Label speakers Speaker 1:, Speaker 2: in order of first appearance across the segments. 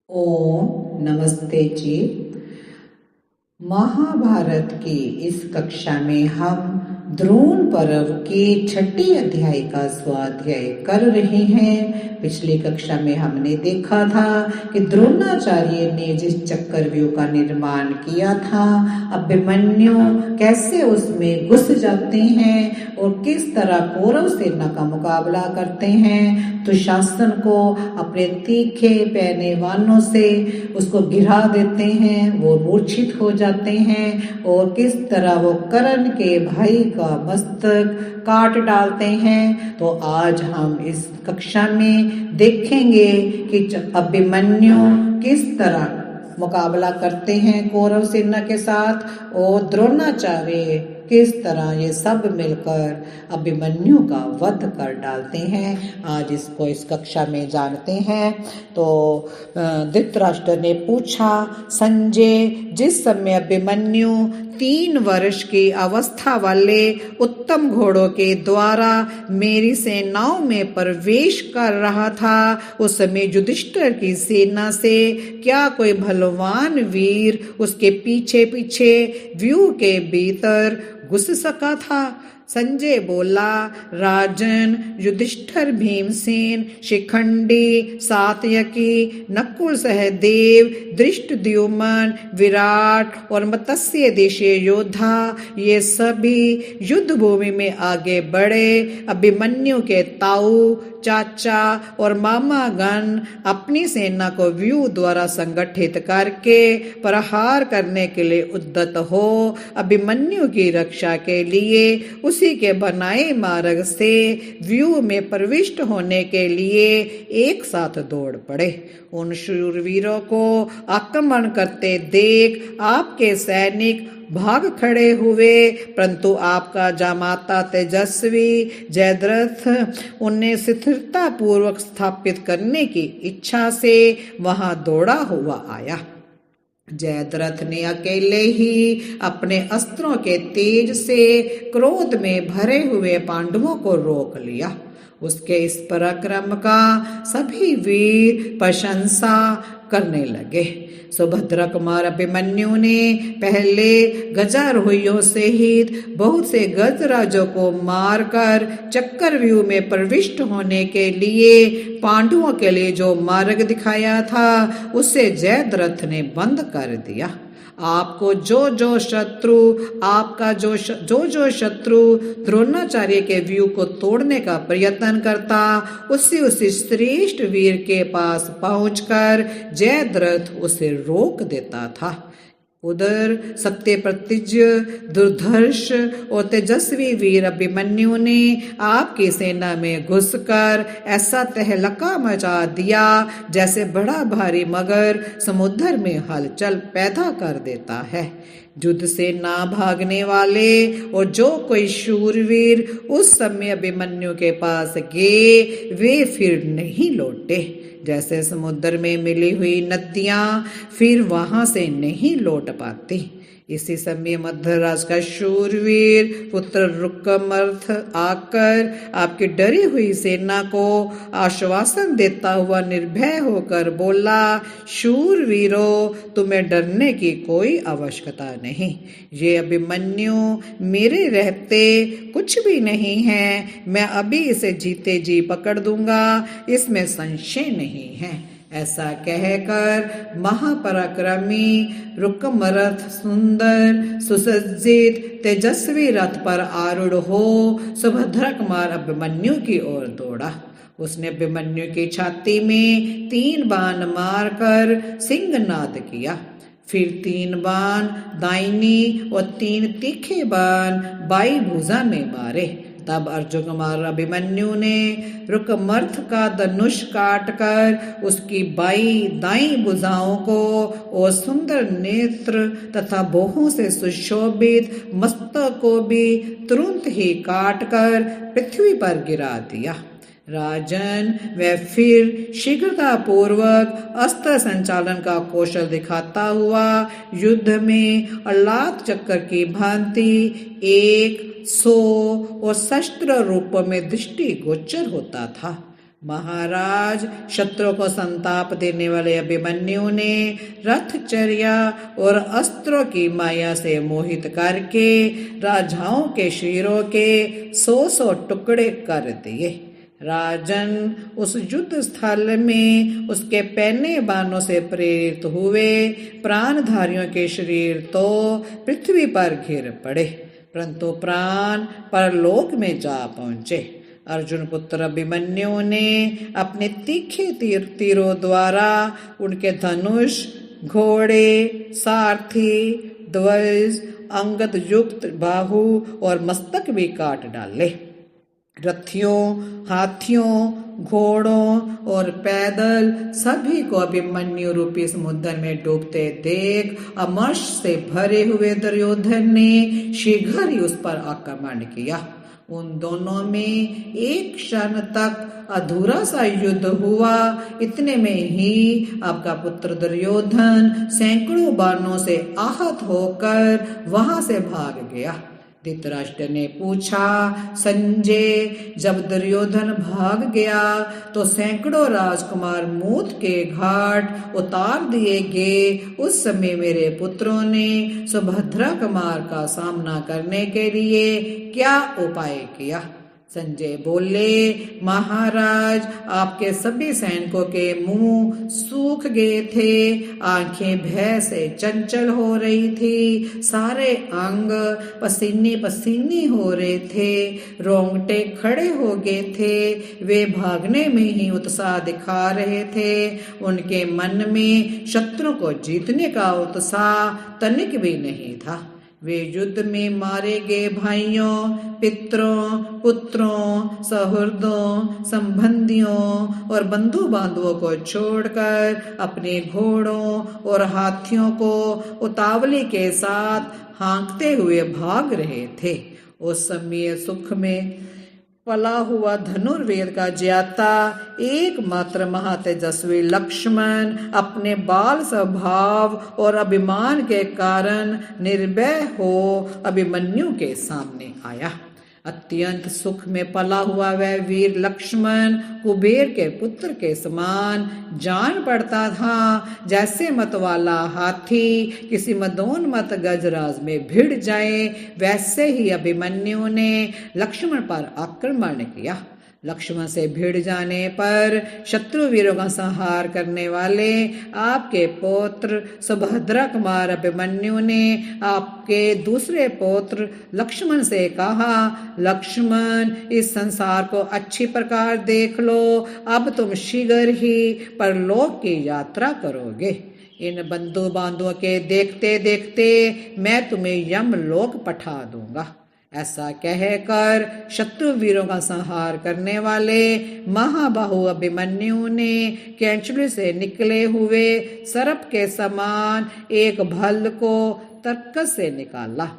Speaker 1: ओम नमस्ते जी। महाभारत की इस कक्षा में हम द्रोण पर्व के छठे अध्याय का स्वाध्याय कर रहे हैं। पिछली कक्षा में हमने देखा था कि द्रोणाचार्य ने जिस चक्रव्यूह का निर्माण किया था, अभिमन्यु कैसे उसमें घुस जाते हैं और किस तरह कौरव सेना का मुकाबला करते हैं। दुशासन को अपने तीखे पहने वानों से उसको गिरा देते हैं, वो मूर्छित हो जाते हैं और किस तरह वो कर्ण के भाई का मस्तक काट डालते हैं। तो आज हम इस कक्षा में देखेंगे कि अभिमन्यु किस तरह मुकाबला करते हैं कौरव सेना के साथ और द्रोणाचार्य किस तरह ये सब मिलकर अभिमन्यु का वध कर डालते हैं। आज इसको इस कक्षा में जानते हैं। तो धृतराष्ट्र ने पूछा, संजय, जिस समय अभिमन्यु 3 वर्ष की अवस्था वाले उत्तम घोड़ों के द्वारा मेरी सेनाओं में प्रवेश कर रहा था, उस समय युधिष्ठिर की सेना से क्या कोई बलवान वीर उसके पीछे पीछे व्यूह के भीतर घुस सका था? संजय बोला, राजन, युधिष्ठिर, भीमसेन, शिखंडी, सात्यकी, नकुल, सहदेव, धृष्टद्युम्न, विराट और मत्स्य देशीय योद्धा ये सभी युद्ध भूमि में आगे बढ़े। अभिमन्यु के ताऊ, चाचा और मामा गण अपनी सेना को व्यूह द्वारा संगठित करके प्रहार करने के लिए उद्यत हो अभिमन्यु की रक्षा के लिए उसी के बनाए मार्ग से व्यूह में प्रविष्ट होने के लिए एक साथ दौड़ पड़े। उन शूरवीरों को आक्रमण करते देख आपके सैनिक भाग खड़े हुए, परंतु आपका जामाता तेजस्वी जयद्रथ उन्हें स्थिरता पूर्वक स्थापित करने की इच्छा से वहां दौड़ा हुआ आया। जयद्रथ ने अकेले ही अपने अस्त्रों के तेज से क्रोध में भरे हुए पांडवों को रोक लिया। उसके इस पराक्रम का सभी वीर प्रशंसा करने लगे। सुभद्रा कुमार अभिमन्यु ने पहले गजारोहियों सहित बहुत से गजराजों को मारकर चक्रव्यूह में प्रविष्ट होने के लिए पांडवों के लिए जो मार्ग दिखाया था उसे जयद्रथ ने बंद कर दिया। आपको जो शत्रु द्रोणाचार्य के व्यूह को तोड़ने का प्रयत्न करता, उसी श्रेष्ठ वीर के पास पहुंचकर जयद्रथ उसे रोक देता था। उधर सत्य प्रतिज्ञ, दुर्धर्ष और तेजस्वी वीर अभिमन्यु ने आपकी सेना में घुसकर ऐसा तहलका मचा दिया जैसे बड़ा भारी मगर समुद्र में हलचल पैदा कर देता है। युद्ध से ना भागने वाले और जो कोई शूरवीर उस समय अभिमन्यु के पास गए वे फिर नहीं लौटे। जैसे समुद्र में मिली हुई नदियां फिर वहां से नहीं लौट पाती। इसी समय मध्यराज का शूरवीर पुत्र रुकमर्थ आकर आपकी डरी हुई सेना को आश्वासन देता हुआ निर्भय होकर बोला, शूरवीरों, तुम्हें डरने की कोई आवश्यकता नहीं। ये अभिमन्यु मेरे रहते कुछ भी नहीं है। मैं अभी इसे जीते जी पकड़ दूंगा, इसमें संशय नहीं है। ऐसा कहकर महापराक्रमी रुकमर्थ सुंदर सुसज्जित तेजस्वी रथ पर आरूढ़ हो सुभद्रा कुमार अभिमन्यु की ओर दौड़ा। उसने अभिमन्यु की छाती में 3 बाण मारकर सिंहनाद किया। फिर 3 बाण दाहिनी और 3 तीखे बाण बाई भुजा में मारे। तब अर्जुन कुमार अभिमन्यु ने रुकमर्थ का धनुष काटकर उसकी दाई भुजाओं को और सुंदर नेत्र तथा भौहों से सुशोभित मस्तक को भी तुरंत ही काटकर पृथ्वी पर गिरा दिया। राजन, वह फिर शीघ्रता पूर्वक अस्त्र संचालन का कौशल दिखाता हुआ युद्ध में अल्लात चक्र की भांति 100 और शस्त्र रूप में दृष्टि गोचर होता था। महाराज, शत्रु को संताप देने वाले अभिमन्यु ने रथचर्या और अस्त्रों की माया से मोहित करके राजाओं के शरीरों के 100 टुकड़े कर दिए। राजन, उस युद्ध स्थल में उसके पहने बाणों से प्रेरित हुए प्राणधारियों के शरीर तो पृथ्वी पर गिर पड़े, परंतु प्राण परलोक में जा पहुंचे। अर्जुन पुत्र अभिमन्यु ने अपने तीखे तीरों द्वारा उनके धनुष, घोड़े, सारथी, ध्वज, अंगद युक्त बाहु और मस्तक भी काट डाले। रथियों, हाथियों, घोड़ों और पैदल सभी को अभिमन्यु रूपी समुद्र में डूबते देख अमर्ष से भरे हुए दुर्योधन ने शीघ्र ही उस पर आक्रमण किया। उन दोनों में एक क्षण तक अधूरा सा युद्ध हुआ। इतने में ही आपका पुत्र दुर्योधन सैकड़ों बाणों से आहत होकर वहां से भाग गया। धृतराष्ट्र ने पूछा, संजय, जब दुर्योधन भाग गया तो सैकड़ों राजकुमार मौत के घाट उतार दिए गए। उस समय मेरे पुत्रों ने सुभद्रा कुमार का सामना करने के लिए क्या उपाय किया? संजय बोले, महाराज, आपके सभी सैनिकों के मुंह सूख गए थे, आंखें भय से चंचल हो रही थी, सारे अंग पसीने पसीने हो रहे थे, रोंगटे खड़े हो गए थे। वे भागने में ही उत्साह दिखा रहे थे। उनके मन में शत्रु को जीतने का उत्साह तनिक भी नहीं था। वे युद्ध में मारे गए भाइयों, पितरों, पुत्रों, सहृदों, संबंधियों और बंधु बांधवों को छोड़कर अपने घोड़ों और हाथियों को उतावली के साथ हाँकते हुए भाग रहे थे। उस समय सुख में पला हुआ धनुर्वेद का ज्ञाता एकमात्र महातेजस्वी लक्ष्मण अपने बाल स्वभाव और अभिमान के कारण निर्भय हो अभिमन्यु के सामने आया। अत्यंत सुख में पला हुआ वह वीर लक्ष्मण कुबेर के पुत्र के समान जान पड़ता था। जैसे मतवाला हाथी किसी मदोन्मत्त गजराज में भिड़ जाए, वैसे ही अभिमन्यु ने लक्ष्मण पर आक्रमण किया। लक्ष्मण से भिड़ जाने पर शत्रु वीरों का संहार करने वाले आपके पुत्र सुभद्रा कुमार अभिमन्यु ने आपके दूसरे पुत्र लक्ष्मण से कहा, लक्ष्मण, इस संसार को अच्छी प्रकार देख लो, अब तुम शीघ्र ही परलोक की यात्रा करोगे। इन बंधु बांधवों के देखते देखते मैं तुम्हें यमलोक पठा दूंगा। ऐसा कहकर शत्रु वीरों का संहार करने वाले महाबाहु अभिमन्यु ने कैंचुली से निकले हुए सर्प के समान एक भल्ल को तर्कस से निकाला।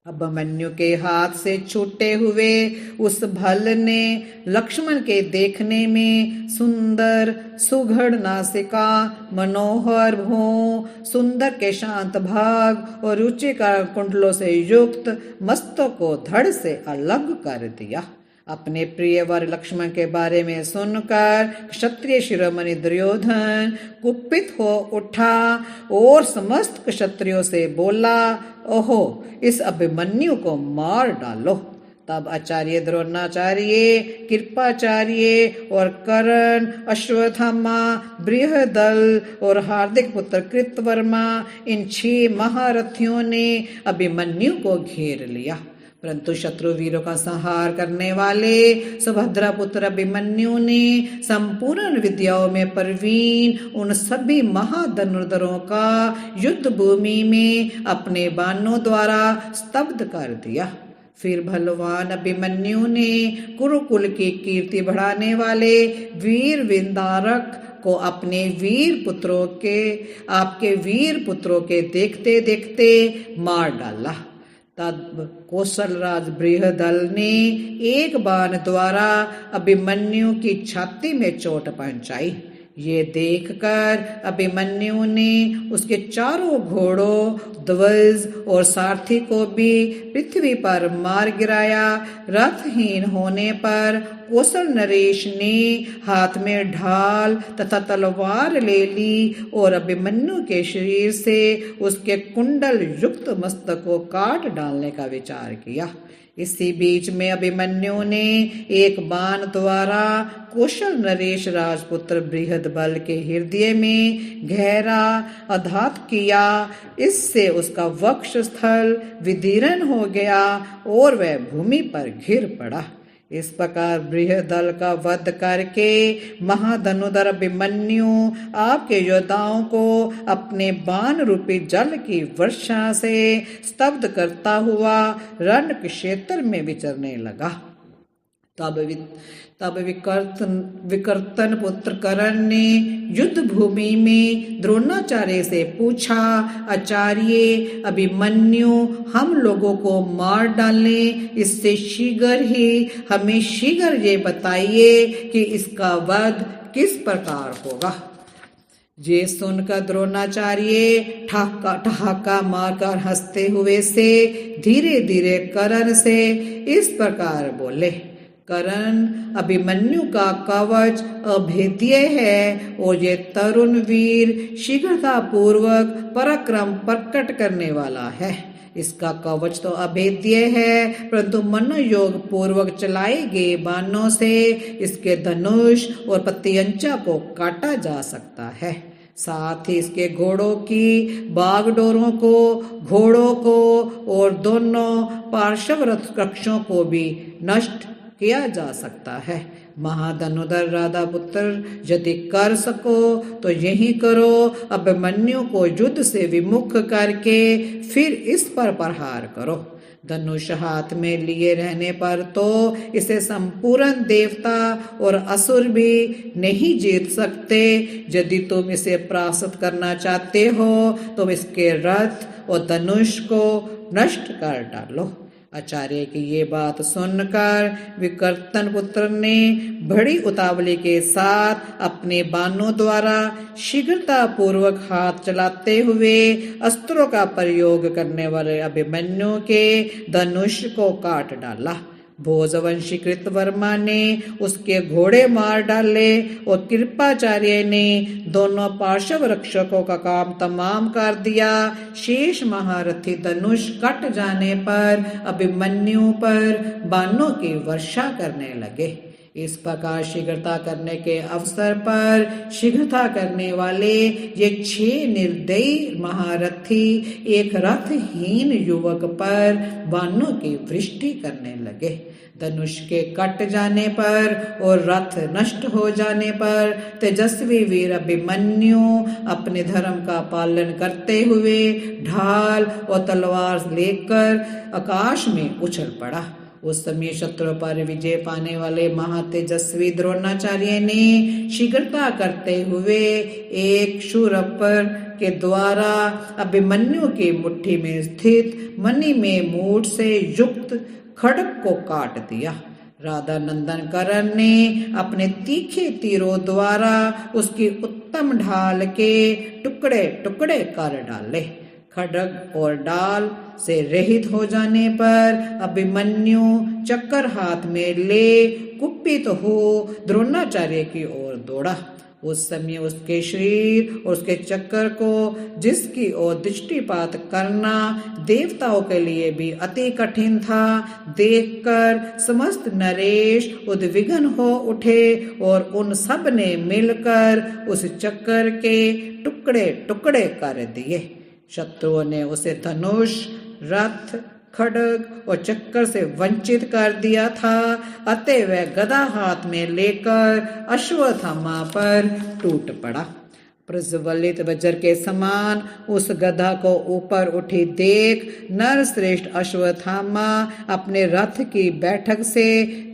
Speaker 1: अभिमन्यु के हाथ से छूटे हुए उस भल्ल ने लक्ष्मण के देखने में सुंदर सुघड़ नासिका, मनोहर भौं, सुंदर के शांत भाग और रुचिकर कुंडलों से युक्त मस्तक को धड़ से अलग कर दिया। अपने प्रिय वर लक्ष्मण के बारे में सुनकर क्षत्रिय शिरोमणि दुर्योधन कुपित हो उठा और समस्त क्षत्रियों से बोला, ओहो, इस अभिमन्यु को मार डालो। तब आचार्य द्रोणाचार्य, कृपाचार्य और कर्ण, अश्वत्थामा, बृहदल और हार्दिक पुत्र कृतवर्मा, इन 6 महारथियों ने अभिमन्यु को घेर लिया। परंतु शत्रु वीरों का संहार करने वाले सुभद्रा पुत्र अभिमन्यु ने संपूर्ण विद्याओं में प्रवीण उन सभी महाधनुर्धरों का युद्ध भूमि में अपने बाणों द्वारा स्तब्ध कर दिया। फिर बलवान अभिमन्यु ने कुरुकुल की कीर्ति बढ़ाने वाले वीर विंदारक को अपने आपके वीर पुत्रों के देखते देखते मार डाला। तब कौशलराज बृहदल ने एक बाण द्वारा अभिमन्यु की छाती में चोट पहुंचाई। ये देखकर अभिमन्यु ने उसके चारों घोड़ों, ध्वज और सारथी को भी पृथ्वी पर मार गिराया। रथहीन होने पर कौशल नरेश ने हाथ में ढाल तथा तलवार ले ली और अभिमन्यु के शरीर से उसके कुंडल युक्त मस्तक को काट डालने का विचार किया। इसी बीच में अभिमन्यु ने एक बाण द्वारा कौशल नरेश राजपुत्र बृहदबल के हृदय में गहरा आघात किया। इससे उसका वक्ष स्थल विदीर्ण हो गया और वह भूमि पर गिर पड़ा। इस प्रकार बृहदल का वध करके महाधनुधर अभिमन्यु आपके योद्धाओं को अपने बाण रूपी जल की वर्षा से स्तब्ध करता हुआ रण क्षेत्र में विचरने लगा। तब विकर्तन पुत्र कर्ण ने युद्ध भूमि में द्रोणाचार्य से पूछा, आचार्य अभिमन्यु हम लोगों को मार डालने, इससे शीघ्र ही हमें शीघ्र ये बताइए कि इसका वध किस प्रकार होगा। ये सुनकर द्रोणाचार्य ठहाका मारकर हंसते हुए से धीरे धीरे कर्ण से इस प्रकार बोले, कर्ण अभिमन्यु का कवच अभेद्य है और ये तरुण वीर शीघ्रता पूर्वक पराक्रम प्रकट करने वाला है। इसका कवच तो अभेद्य है, परंतु मनोयोग पूर्वक चलाए गए बाणों से इसके धनुष और पत्यंचा को काटा जा सकता है। साथ ही इसके घोड़ों की बागडोरों को, घोड़ों को और दोनों पार्श्व रक्षों को भी नष्ट किया जा सकता है। महाधनुधर राधा पुत्र यदि कर सको तो यही करो। अभिमन्यु को युद्ध से विमुख करके फिर इस पर प्रहार करो। धनुष हाथ में लिए रहने पर तो इसे संपूर्ण देवता और असुर भी नहीं जीत सकते। यदि तुम इसे परास्त करना चाहते हो तो इसके रथ और धनुष को नष्ट कर डालो। आचार्य की ये बात सुनकर विकर्तन पुत्र ने बड़ी उतावली के साथ अपने बाणों द्वारा शीघ्रता पूर्वक हाथ चलाते हुए अस्त्रों का प्रयोग करने वाले अभिमन्यु के धनुष को काट डाला। भोजवंशी कृतवर्मा ने उसके घोड़े मार डाले और कृपाचार्य ने दोनों पार्श्व रक्षकों का काम तमाम कर दिया। शेष महारथी धनुष कट जाने पर अभिमन्यु पर बाणों की वर्षा करने लगे। इस प्रकार शीघ्रता करने के अवसर पर शीघ्रता करने वाले ये 6 निर्दयी महारथी एक रथहीन युवक पर बाणों की वृष्टि करने लगे। धनुष के कट जाने पर और रथ नष्ट हो जाने पर तेजस्वी वीर अभिमन्यु अपने धर्म का पालन करते हुए ढाल और तलवार लेकर आकाश में उछल पड़ा। उस समय शत्रु पर विजय पाने वाले महातेजस्वी द्रोणाचार्य ने शीघ्रता करते हुए एक शूरपर के द्वारा अभिमन्यु की मुट्ठी में स्थित मणि में मूठ से युक्त खड्ग को काट दिया। राधा नंदन कर्ण ने अपने तीखे तीरों द्वारा उसकी उत्तम ढाल के टुकड़े टुकड़े कर डाले। खड्ग और डाल से रहित हो जाने पर अभिमन्यु चक्कर हाथ में ले कुपित हो द्रोणाचार्य की ओर दौड़ा। उस समय उसके शरीर और उसके चक्कर को जिसकी ओर दृष्टिपात करना देवताओं के लिए भी अति कठिन था, देखकर समस्त नरेश उद्विग्न हो उठे और उन सब ने मिलकर उस चक्कर के टुकड़े टुकड़े कर दिए। शत्रुओं ने उसे धनुष, रथ, खड्ग और चक्कर से वंचित कर दिया था। अतः वह गदा हाथ में लेकर अश्वत्थामा पर टूट पड़ा। प्रज्वलित वज्र के समान उस गधा को ऊपर उठी देख नर श्रेष्ठ अश्वत्थामा अपने रथ की बैठक से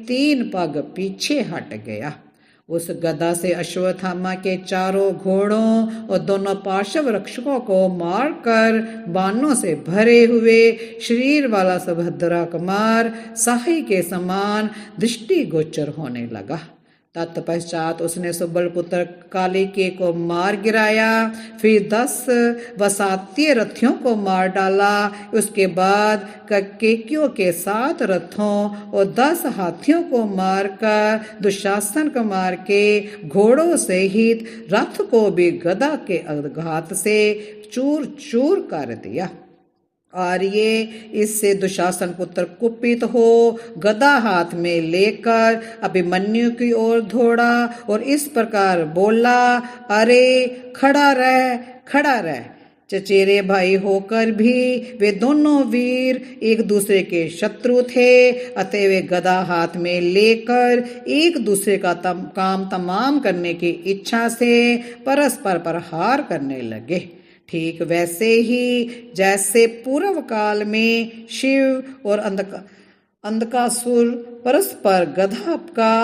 Speaker 1: 3 पग पीछे हट गया। उस गदा से अश्वत्थामा के चारों घोड़ों और दोनों पार्श्व रक्षकों को मारकर बाणों से भरे हुए शरीर वाला सुभद्रा कुमार शाही के समान दृष्टिगोचर होने लगा। तत्पश्चात उसने सुबल पुत्र कालिके को मार गिराया, फिर 10 वसातीय रथियों को मार डाला। उसके बाद केकियों के 7 रथों और 10 हाथियों को मारकर दुशासन को मार के घोड़ों सहित रथ को भी गदा के आघात से चूर चूर कर दिया। और ये इससे दुशासन पुत्र कुपित हो गदा हाथ में लेकर अभिमन्यु की ओर दौड़ा और इस प्रकार बोला, अरे खड़ा रह। चचेरे भाई होकर भी वे दोनों वीर एक दूसरे के शत्रु थे, अतः वे गदा हाथ में लेकर एक दूसरे का काम तमाम करने की इच्छा से परस्पर प्रहार करने लगे। ठीक वैसे ही जैसे पूर्व काल में शिव और अंधकासुर परस्पर गदा का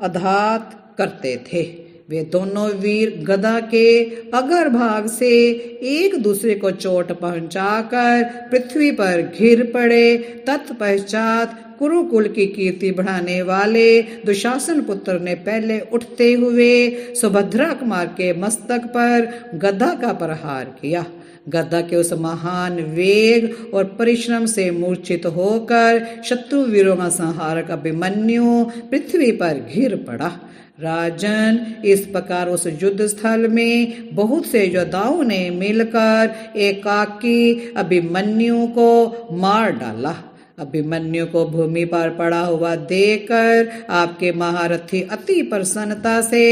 Speaker 1: आघात करते थे। वे दोनों वीर गदा के अग्र भाग से एक दूसरे को चोट पहुंचाकर पृथ्वी पर गिर पड़े। तत्पश्चात कुरुकुल की कीर्ति बढ़ाने वाले दुशासन पुत्र ने पहले उठते हुए सुभद्रा कुमार के मस्तक पर गदा का प्रहार किया। गदा के उस महान वेग और परिश्रम से मूर्छित होकर शत्रु वीरों का संहारक अभिमन्यु पृथ्वी पर गिर पड़ा। राजन, इस प्रकार उस युद्ध स्थल में बहुत से योद्धाओं ने मिलकर एकाकी अभिमन्यु को मार डाला। अभिमन्यु को भूमि पर पड़ा हुआ देखकर आपके महारथी अति प्रसन्नता से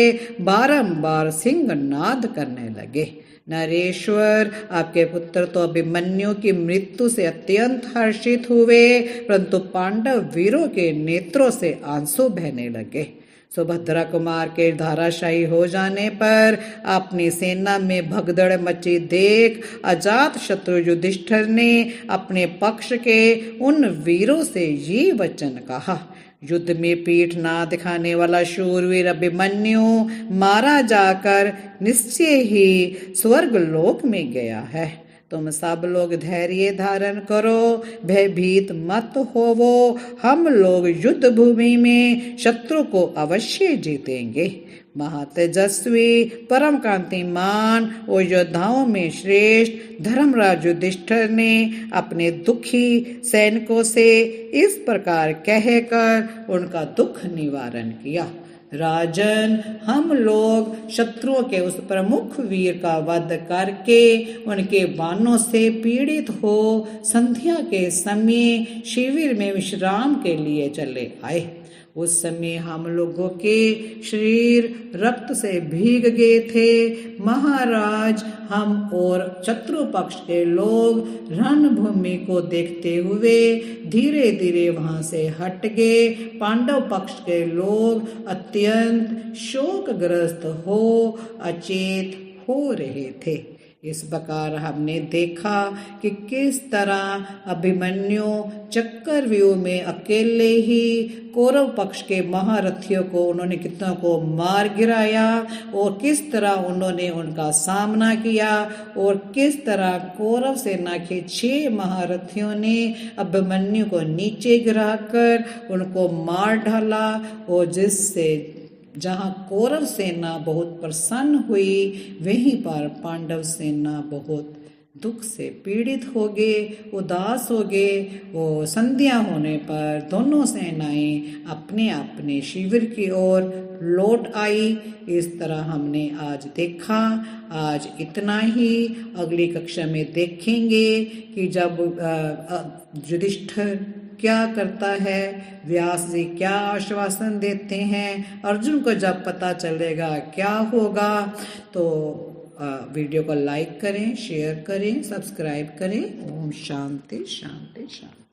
Speaker 1: बारंबार सिंहनाद करने लगे। नरेश्वर, आपके पुत्र तो अभिमन्यु की मृत्यु से अत्यंत हर्षित हुए, परंतु पांडव वीरों के नेत्रों से आंसू बहने लगे। सुभद्रा कुमार के धाराशायी हो जाने पर अपनी सेना में भगदड़ मची देख अजात शत्रु युधिष्ठिर ने अपने पक्ष के उन वीरों से ये वचन कहा, युद्ध में पीठ ना दिखाने वाला शूरवीर अभिमन्यु मारा जाकर निश्चय ही स्वर्ग लोक में गया है। तुम सब लोग धैर्य धारण करो, भयभीत मत होवो। हम लोग युद्ध भूमि में शत्रु को अवश्य जीतेंगे। महातेजस्वी परम कांतिमान और योद्धाओं में श्रेष्ठ धर्मराज युधिष्ठिर ने अपने दुखी सैनिकों से इस प्रकार कहकर उनका दुख निवारण किया। राजन, हम लोग शत्रुओं के उस प्रमुख वीर का वध करके उनके बाणों से पीड़ित हो संध्या के समय शिविर में विश्राम के लिए चले आए। उस समय हम लोगों के शरीर रक्त से भीग गए थे। महाराज, हम और शत्रु पक्ष के लोग रणभूमि को देखते हुए धीरे धीरे वहां से हट गए। पांडव पक्ष के लोग अत्यंत शोकग्रस्त हो अचेत हो रहे थे। इस प्रकार हमने देखा कि किस तरह अभिमन्यु चक्रव्यूह में अकेले ही कौरव पक्ष के महारथियों को उन्होंने कितनों को मार गिराया और किस तरह उन्होंने उनका सामना किया और किस तरह कौरव सेना के 6 महारथियों ने अभिमन्यु को नीचे गिराकर उनको मार डाला और जिससे जहाँ कौरव सेना बहुत प्रसन्न हुई वहीं पर पांडव सेना बहुत दुख से पीड़ित हो गए, उदास हो गए। और संध्या होने पर दोनों सेनाएं अपने अपने शिविर की ओर लौट आई। इस तरह हमने आज देखा। आज इतना ही। अगली कक्षा में देखेंगे कि जब युधिष्ठिर क्या करता है, व्यास जी क्या आश्वासन देते हैं, अर्जुन को जब पता चलेगा क्या होगा। तो वीडियो को लाइक करें, शेयर करें, सब्सक्राइब करें। ओम शांति शांति शांति।